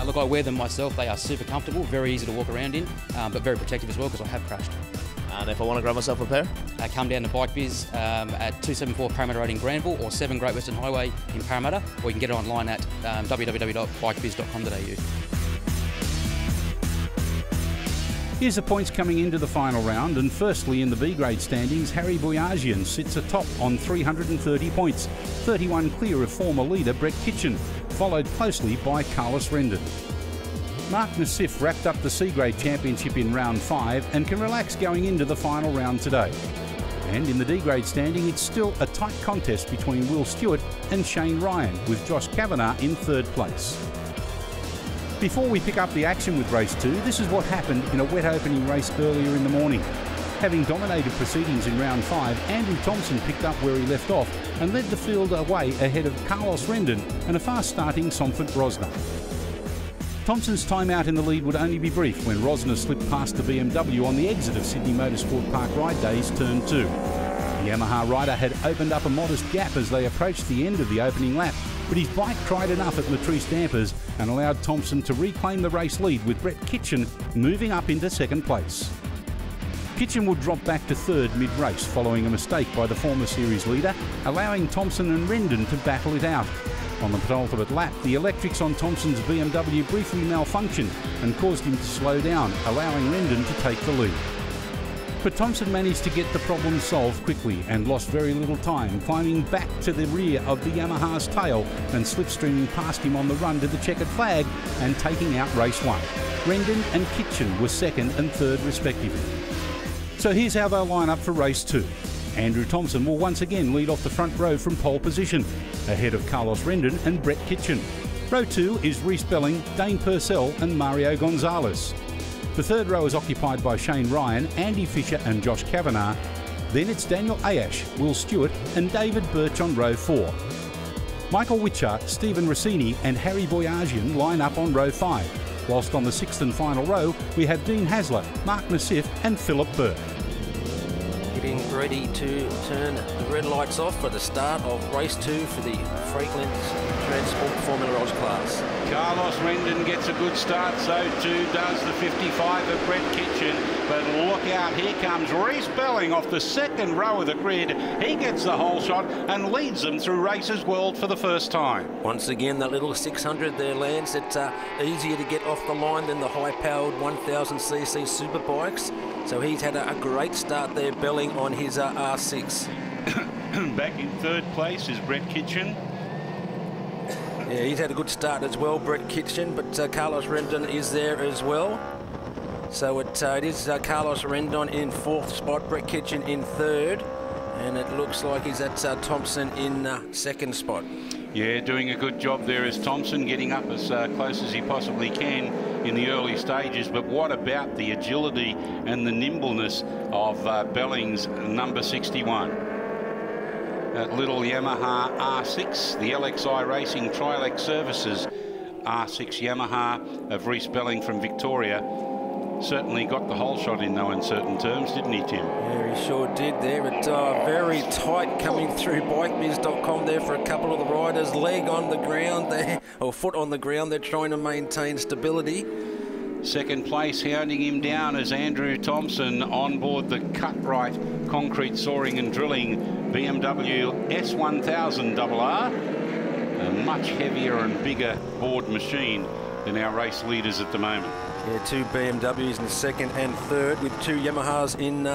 Look, I wear them myself. They are super comfortable, very easy to walk around in, but very protective as well because I have crashed. And if I want to grab myself a pair? Come down to Bike Biz at 274 Parramatta Road in Granville or 7 Great Western Highway in Parramatta, or you can get it online at www.bikebiz.com.au. Here's the points coming into the final round, and firstly in the B grade standings, Harry Boyajian sits atop on 330 points, 31 clear of former leader Brett Kitchen, followed closely by Carlos Rendon. Mark Nassif wrapped up the C-Grade Championship in round 5 and can relax going into the final round today. And in the D-Grade standing, it's still a tight contest between Will Stewart and Shane Ryan, with Josh Kavanagh in third place. Before we pick up the action with race 2, this is what happened in a wet opening race earlier in the morning. Having dominated proceedings in round 5, Andrew Thompson picked up where he left off and led the field away ahead of Carlos Rendon and a fast-starting Somfort Rosner. Thompson's time out in the lead would only be brief when Rosner slipped past the BMW on the exit of Sydney Motorsport Park Ride Days Turn 2. The Yamaha rider had opened up a modest gap as they approached the end of the opening lap, but his bike tried enough at Latrice dampers and allowed Thompson to reclaim the race lead, with Brett Kitchen moving up into second place. Kitchen would drop back to third mid-race following a mistake by the former series leader, allowing Thompson and Rendon to battle it out. On the penultimate lap, the electrics on Thompson's BMW briefly malfunctioned and caused him to slow down, allowing Rendon to take the lead. But Thompson managed to get the problem solved quickly and lost very little time, climbing back to the rear of the Yamaha's tail and slipstreaming past him on the run to the checkered flag and taking out race 1. Rendon and Kitchen were second and third respectively. So here's how they'll line up for race 2. Andrew Thompson will once again lead off the front row from pole position, ahead of Carlos Rendon and Brett Kitchen. Row 2 is Reece Belling, Dane Purcell and Mario Gonzalez. The third row is occupied by Shane Ryan, Andy Fisher and Josh Kavanagh. Then it's Daniel Ayash, Will Stewart and David Birch on row 4. Michael Witcher, Stephen Rossini and Harry Boyajian line up on row 5, whilst on the 6th and final row we have Dean Hasler, Mark Nassif and Philip Burke. Getting ready to turn the red lights off for the start of race 2 for the Freightlinks Transport Formula Oz class. Carlos Rendon gets a good start, so too does the 55 of Brett Kitchen. But look out, here comes Reece Belling off the second row of the grid. He gets the whole shot and leads them through Races World for the first time. Once again, that little 600 there, Lance. It's easier to get off the line than the high-powered 1000cc superbikes. So he's had a great start there, Belling on his R6. Back in third place is Brett Kitchen. Yeah, he's had a good start as well, Brett Kitchen, but Carlos Rendon is there as well. So it is Carlos Rendon in 4th spot, Brett Kitchen in 3rd, And it looks like he's at Thompson in second spot. Yeah, doing a good job there is Thompson, getting up as close as he possibly can in the early stages. But what about the agility and the nimbleness of Belling's number 61? That little Yamaha R6, the LXI Racing Trilec Services R6 Yamaha of Reece Belling from Victoria. Certainly got the whole shot in no uncertain terms, didn't he, Tim? Yeah, he sure did there, but very tight coming through bikebiz.com there for a couple of the riders. Leg on the ground there, or foot on the ground. They're trying to maintain stability. Second place, hounding him down as Andrew Thompson on board the Cutright Concrete Soaring and Drilling BMW S1000RR. A much heavier and bigger board machine than our race leaders at the moment. Yeah, two BMWs in second and third, with two Yamahas in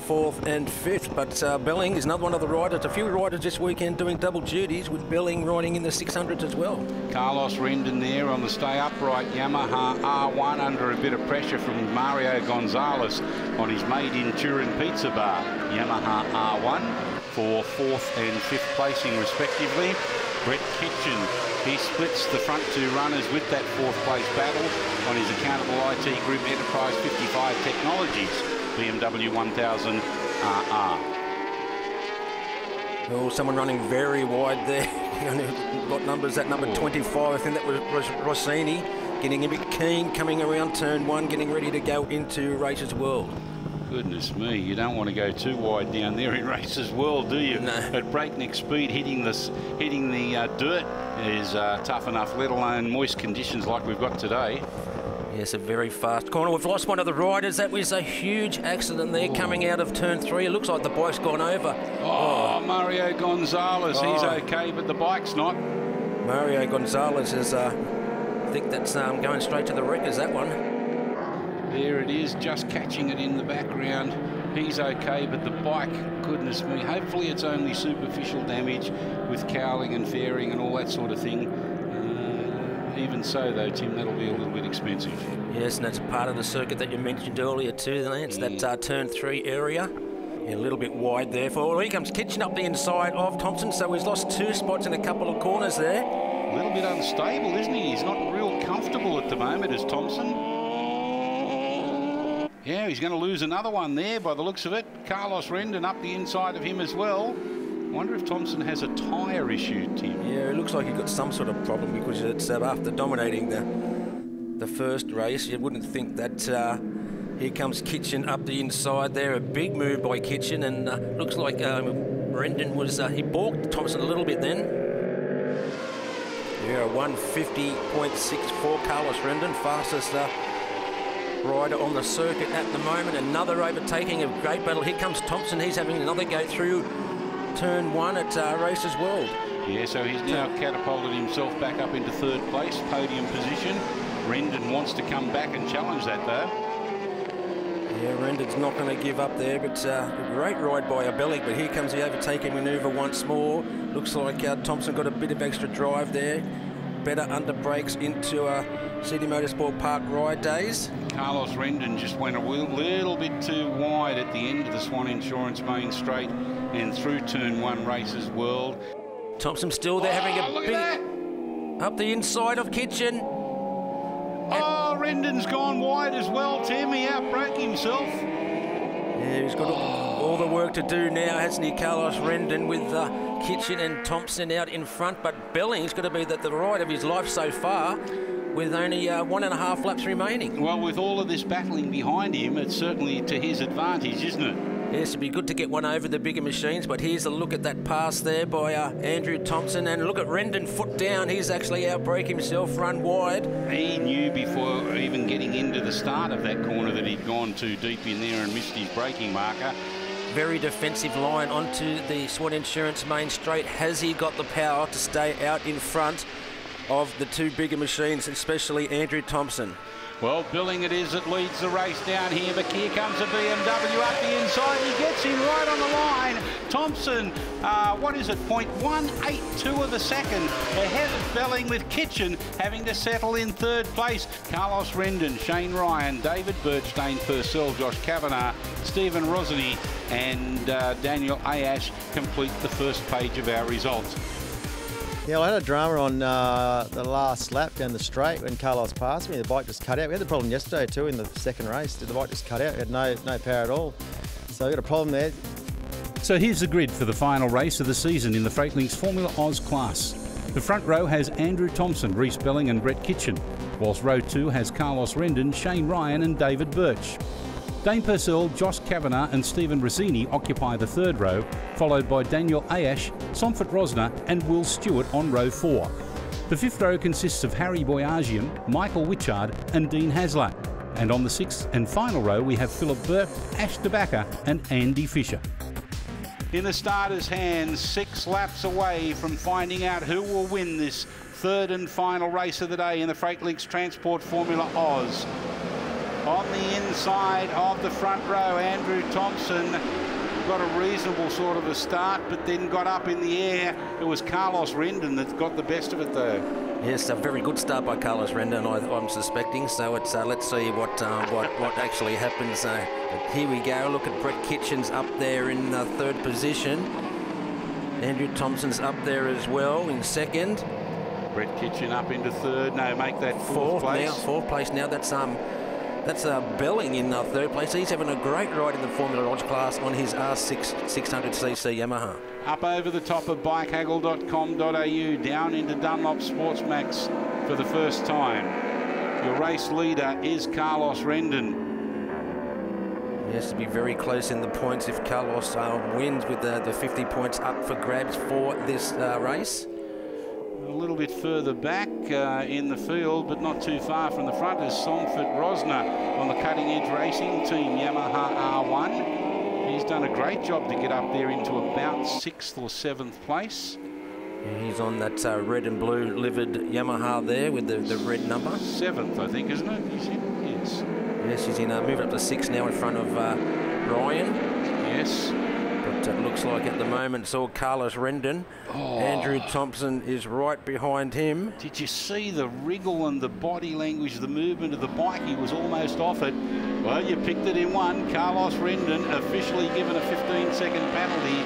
fourth and fifth. But Belling is another one of the riders. A few riders this weekend doing double duties, with Belling riding in the 600s as well. Carlos Rendon there on the stay upright Yamaha R1 under a bit of pressure from Mario Gonzalez on his made-in Turin pizza bar. Yamaha R1 for fourth and fifth placing respectively. Brett Kitchen, he splits the front two runners with that fourth place battle on his Accountable IT Group Enterprise 55 Technologies BMW 1000 RR. Oh, someone running very wide there. Got numbers at number 25. I think that was Rossini, getting a bit keen, coming around turn one, getting ready to go into Races World. Goodness me, you don't want to go too wide down there in Races World, do you? No. At breakneck speed, hitting the dirt is tough enough, let alone moist conditions like we've got today. Yes, a very fast corner. We've lost one of the riders. That was a huge accident there coming out of turn three. It looks like the bike's gone over. Oh, Mario Gonzalez, he's okay, but the bike's not. Mario Gonzalez is, I think that's going straight to the wreckers, that one. There it is, just catching it in the background. He's okay, but the bike, goodness me, hopefully it's only superficial damage with cowling and fairing and all that sort of thing. Even so, though, Tim, that'll be a little bit expensive. Yes, and that's part of the circuit that you mentioned earlier too, Lance, that turn three area. Yeah, a little bit wide there. Well, here comes Kitchen up the inside of Thompson, so he's lost two spots in a couple of corners there. A little bit unstable, isn't he? He's not real comfortable at the moment, is Thompson. Yeah, he's going to lose another one there by the looks of it. Carlos Rendon up the inside of him as well. I wonder if Thompson has a tyre issue, Tim. Yeah, it looks like he's got some sort of problem, because it's after dominating the first race. You wouldn't think that. Here comes Kitchen up the inside there. A big move by Kitchen, and looks like Rendon was, he balked Thompson a little bit then. Yeah, 150.64 Carlos Rendon, fastest rider on the circuit at the moment. Another overtaking, of great battle. Here comes Thompson. He's having another go through turn one at Races World. Yeah, so he's now catapulted himself back up into third place, podium position. Rendon wants to come back and challenge that, though. Yeah, Rendon's not going to give up there, but a great ride by Belling. But here comes the overtaking manoeuvre once more. Looks like Thompson got a bit of extra drive there. Better under brakes into Sydney Motorsport Park ride days. Carlos Rendon just went a little bit too wide at the end of the Swann Insurance main straight and through turn one Races World. Thompson still there having a big up the inside of Kitchen. Oh, Rendon's gone wide as well, Tim. He outbroke himself. Yeah, he's got all the work to do now, hasn't he, Carlos Rendon, with Kitchen and Thompson out in front. But Belling's got to be the ride of his life so far, with only 1.5 laps remaining. Well, with all of this battling behind him, it's certainly to his advantage, isn't it? Yes, it'd be good to get one over the bigger machines, but here's a look at that pass there by Andrew Thompson, and look at Rendon, foot down. He's actually outbrake himself, run wide. He knew before even getting into the start of that corner that he'd gone too deep in there and missed his braking marker. Very defensive line onto the Swann Insurance main straight. Has he got the power to stay out in front of the two bigger machines, especially Andrew Thompson? Well, Billing it is that leads the race down here, but here comes a BMW up the inside. He gets him right on the line. Thompson, what is it, 0.182 of a second ahead of Belling, with Kitchen having to settle in third place. Carlos Rendon, Shane Ryan, David Birch, Dane Purcell, Josh Kavanagh, Stephen Rosny and Daniel Ayash complete the first page of our results. Yeah, I had a drama on the last lap down the straight when Carlos passed me. The bike just cut out. We had the problem yesterday too in the second race. The bike just cut out. It had no power at all. So we got a problem there. So here's the grid for the final race of the season in the Freightlink's Formula Oz class. The front row has Andrew Thompson, Reece Belling and Brett Kitchen, whilst row 2 has Carlos Rendon, Shane Ryan and David Birch. Dane Purcell, Josh Kavanagh and Stephen Rossini occupy the third row, followed by Daniel Ayash, Somfort Rosner and Will Stewart on row 4. The fifth row consists of Harry Boyagian, Michael Witchard and Dean Hasler. And on the sixth and final row we have Philip Burke, Ash DeBacker and Andy Fisher. In the starter's hands, 6 laps away from finding out who will win this third and final race of the day in the Freightlink's Transport Formula Oz. On the inside of the front row, Andrew Thompson got a reasonable sort of a start, but then got up in the air. It was Carlos Rendon that got the best of it though. Yes, a very good start by Carlos Rendon, I'm suspecting. So it's let's see what actually happens. Here we go. Look at Brett Kitchen's up there in third position. Andrew Thompson's up there as well in second. Brett Kitchen up into third. No, make that fourth place. Fourth place now. That's Belling in third place. He's having a great ride in the Formula Lodge class on his R6 600cc Yamaha. Up over the top of bikehaggle.com.au, down into Dunlop Sportsmax for the first time. Your race leader is Carlos Rendon. He has to be very close in the points if Carlos wins, with the 50 points up for grabs for this race. A little bit further back in the field, but not too far from the front, is Somfort Rosner on the Cutting Edge Racing Team Yamaha R1. He's done a great job to get up there into about 6th or 7th place. Yeah, he's on that red and blue livered Yamaha there with the red number. 7th, I think, isn't it? He's in, yes. Yes, he's in. Moved up to 6 now in front of Ryan. Yes. But it looks like at the moment it's all Carlos Rendon. Oh. Andrew Thompson is right behind him. Did you see the wriggle and the body language, the movement of the bike? He was almost off it. Well, you picked it in one. Carlos Rendon officially given a 15-second penalty,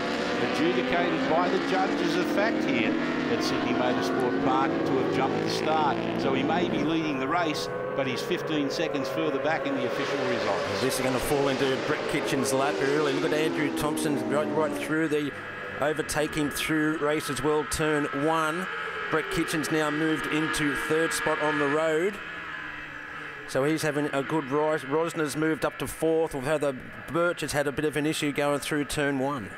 adjudicated by the judges of fact here at Sydney Motorsport Park to have jumped the start. So he may be leading the race, but he's 15 seconds further back in the official results. This is going to fall into Brett Kitchen's lap early. Look at Andrew Thompson right through the overtaking through race as well, turn 1. Brett Kitchen's now moved into third spot on the road. So he's having a good rise. Rosner's moved up to 4th, although the Birch has had a bit of an issue going through turn 1.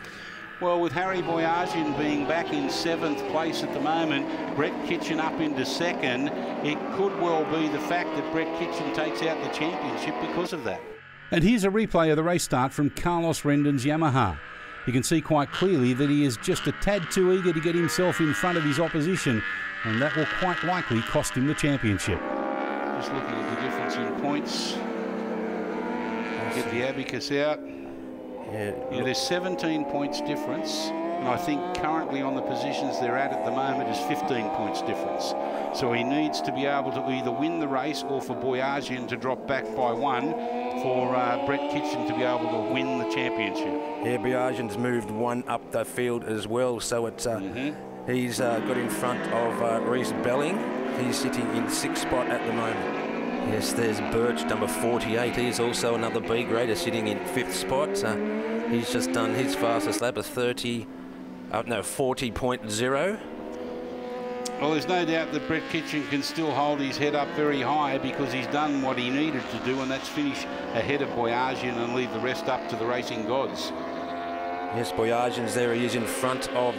Well, with Harry Boyagian being back in 7th place at the moment, Brett Kitchen up into 2nd, it could well be the fact that Brett Kitchen takes out the championship because of that. And here's a replay of the race start from Carlos Rendon's Yamaha. You can see quite clearly that he is just a tad too eager to get himself in front of his opposition, and that will quite likely cost him the championship. Just looking at the difference in points. Get the abacus out. Yeah, there's 17 points difference, and I think currently on the positions they're at the moment is 15 points difference. So he needs to be able to either win the race or for Boyagian to drop back by 1 for Brett Kitchen to be able to win the championship. Yeah, Boyagian's moved 1 up the field as well, so it's he's got in front of Reece Belling. He's sitting in 6th spot at the moment. Yes, there's Birch, number 48. He's also another B grader sitting in 5th spot. He's just done his fastest lap of 40.0. Well, there's no doubt that Brett Kitchen can still hold his head up very high because he's done what he needed to do, and that's finish ahead of Boyagian and leave the rest up to the racing gods. Yes, Boyagian's there. He is in front of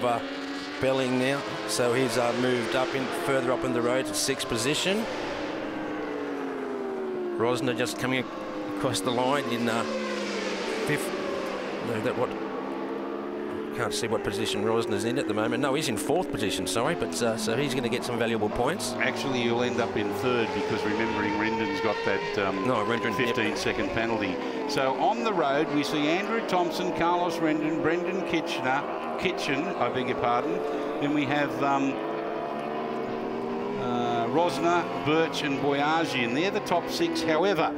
Belling now, so he's moved up further up in the road to 6th position. Rosner just coming across the line in 5th. No, that what? can't see what position Rosner's in at the moment. No, he's in 4th position, sorry, but so he's going to get some valuable points. Actually, you'll end up in 3rd because remembering Rendon's got that 15-second penalty. So on the road, we see Andrew Thompson, Carlos Rendon, Brendan Kitchen, I beg your pardon. Then we have Rosner, Birch and Boyajian. They're the top 6. However,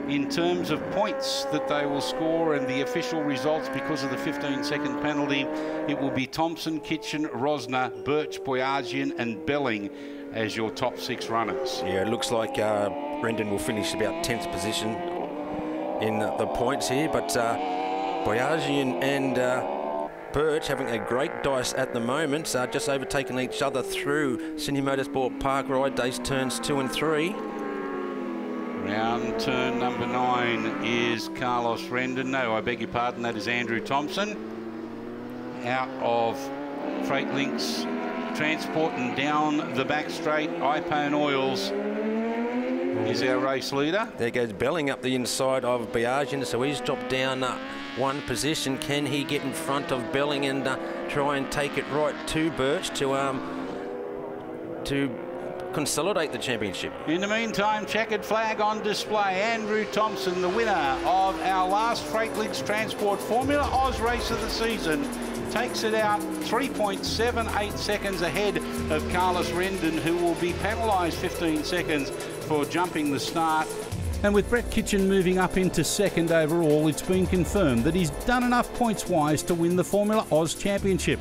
in terms of points that they will score and the official results because of the 15-second penalty, it will be Thompson, Kitchen, Rosner, Birch, Boyajian and Belling as your top 6 runners. Yeah, it looks like Rendon will finish about 10th position in the points here, but Boyajian and Birch having a great dice at the moment, just overtaking each other through Sydney Motorsport Park ride days turns 2 and 3. Round turn number 9 is Carlos Rendon. No, I beg your pardon, that is Andrew Thompson. Out of Freight Links Transport and down the back straight, Ipone Oils is our race leader. There goes Belling up the inside of Boyajian, so he's dropped down 1 position. Can he get in front of Belling and try and take it right to Birch to consolidate the championship? In the meantime, checkered flag on display. Andrew Thompson, the winner of our last Freight Links Transport Formula Oz race of the season, takes it out 3.78 seconds ahead of Carlos Rendon, who will be penalised 15 seconds for jumping the start. And with Brett Kitchen moving up into 2nd overall, it's been confirmed that he's done enough points-wise to win the Formula Oz Championship.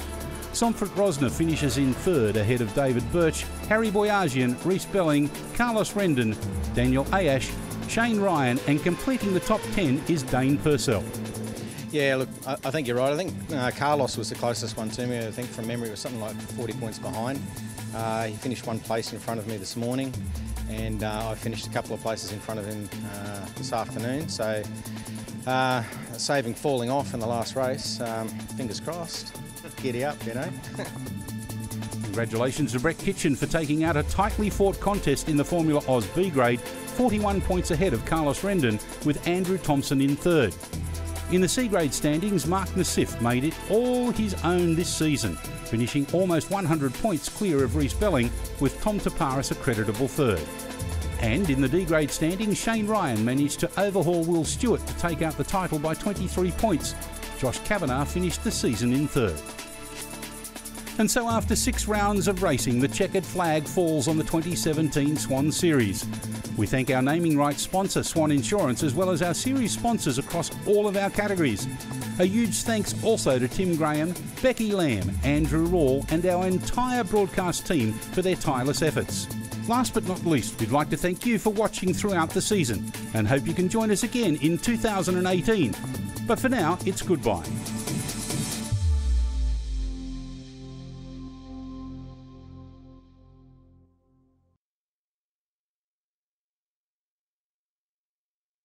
Somfret Rosner finishes in 3rd ahead of David Birch, Harry Boyajian, Reece Belling, Carlos Rendon, Daniel Ayash, Shane Ryan, and completing the top 10 is Dane Purcell. Yeah, look, I think you're right. I think Carlos was the closest one to me. I think from memory it was something like 40 points behind. He finished 1 place in front of me this morning, and I finished a couple of places in front of him this afternoon. So saving falling off in the last race, fingers crossed. Giddy up, you know. Congratulations to Brett Kitchen for taking out a tightly fought contest in the Formula Oz B grade, 41 points ahead of Carlos Rendon, with Andrew Thompson in 3rd. In the C grade standings, Mark Nassif made it all his own this season, finishing almost 100 points clear of Reece Belling, with Tom Taparis a creditable 3rd. And in the D grade standings, Shane Ryan managed to overhaul Will Stewart to take out the title by 23 points. Josh Kavanagh finished the season in 3rd. And so after 6 rounds of racing, the checkered flag falls on the 2017 Swann Series. We thank our naming rights sponsor, Swann Insurance, as well as our series sponsors across all of our categories. A huge thanks also to Tim Graham, Becky Lamb, Andrew Rawl, and our entire broadcast team for their tireless efforts. Last but not least, we'd like to thank you for watching throughout the season and hope you can join us again in 2018. But for now, it's goodbye.